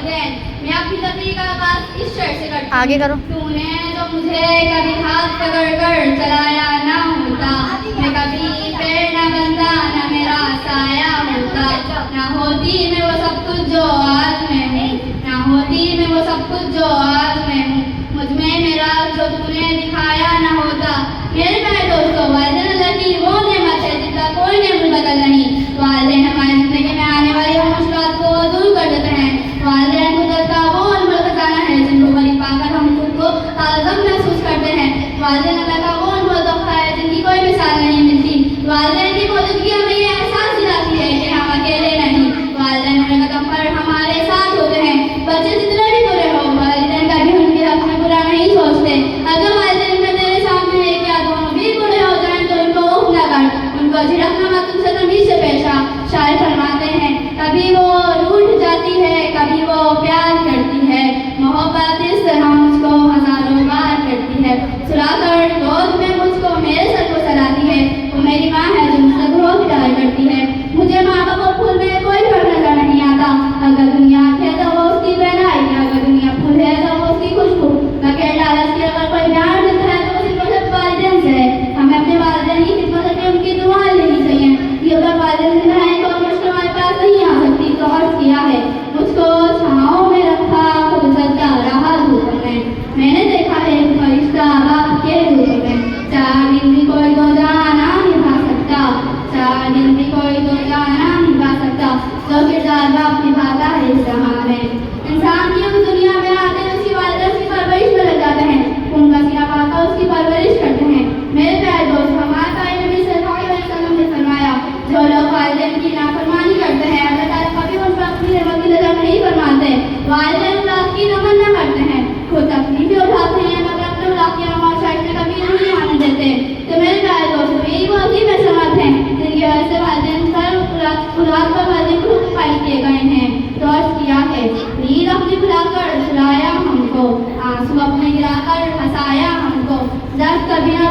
والدین. میں اپنی تقریر کا آغاز اس شعر سے کرتی ہوں. آگے کرو. تو نے جو مجھے کبھی ہاتھ پکڑ کر چلایا نہ ہوتا, میں کبھی پیر نہ بنتا, نہ میرا سایہ ہوتا, نہ ہوتی میں وہ سب کچھ جو آج میں ہوں, نہ ہوتی میں وہ سب کچھ جو آج میں ہوں. مجھ میں میرا جو تو نے دکھایا نہ ہوتا. میرے پیارے دوستوں, والدین اللہ کی وہ نعمت ہے جس کا کوئی نعمت بدل نہیں. والدین ہماری زندگی میں آنے والی مشکلات کو دور کر دیتے ہیں. والدین قدرت کا وہ انمول خزانہ ہے جن کو قریب پا کر ہم خود کو تعظم محسوس کرتے ہیں. والدین اللہ کا وہ انمول تحفہ ہے جن کی کوئی مثال نہیں ملتی. والدین کی موجودگی ہمیں یہ احساس دلاتی ہے کہ ہم اکیلے نہیں. والدین ہر قدم پر ہمارے ساتھ ہوتے ہیں. بچے جتنے بھی برے ہوں, والدین کا بھی ان کے حق میں برا نہیں سوچتے. اگر والدین میں تیرے سامنے ایک یا دونوں بھی برے ہو جائیں تو ان کو اف نہ کر, ان کو جھڑکنا مت, ان سے تمیز سے پیش آ. شاعر فرماتے ہیں, کبھی وہ روٹھ جاتی ہے, کبھی وہ پیار کرتی ہے, محبت اس طرح مجھ کو ہزاروں بار کرتی ہے. سلا کر گود میں مجھ کو میرے سر کو سلاتی ہے. وہ میری ماں ہے جو مجھ سے بہت پیار کرتی ہے. مجھے ماں باپ اور پھول میں کوئی فرق نظر نہیں آتا. اگر دنیا ہے تو وہ اس کی بہنائی, اگر دنیا پھول ہے تو وہ اس کی خوشبو. بغیر لالچ کے اگر کوئی پیار ملتا ہے تو وہ صرف والدین سے ہے. ہمیں اپنے والدین کی خدمت کر کے ان کی دعائیں لینی چاہیے. یہ اگر والدین زندہ ہیں تو مشکل ہمارے پاس نہیں آ سکتی. تو عرض کیا ہے, مجھ کو چھاؤں میں رکھا خود چلتا رہا دھوپ میں. میں نے دیکھا ہے فرشتہ باپ کے روپ میں. 4 دن بھی کوئی تو جانا نبھا سکتا, 4 دن بھی کوئی تو جانا نبھا سکتا, جو کردار باپ نبھاتا ہے اس جہاں میں. انسان کی اس دنیا میں آتے اس کی والدین کی پرورش میں لگ جاتے ہیں. ان کا سینہ پا کر اس کی پرورش کرتے ہیں. میرے پیارے دوست, ہمارے پیارے نبی صلی اللہ علیہ وسلم نے فرمایا, جو لوگ والدین کی نافرمانی کرتے ہیں اللہ تعالیٰ کبھی ان پر اپنی رحمت کی نظر نہیں فرماتے. والدین اولاد کی تمنا کرتے ہیں, خود تکلیفیں اٹھاتے ہیں, مگر اپنے اولاد کی آمال شاید میں کبھی نہیں آنے دیتے. تو میرے پیارے دوست, یہی وہ عظیم احسانات ہیں جن کی وجہ سے والدین پر اولاد پر والدین کو فائل کیے گئے ہیں. تو عرض کیا ہے, نیند اپنی بھلا کر سلایا ہم کو, آنسو اپنے گرا کر ہنسایا ہم کو, درد کبھی نہ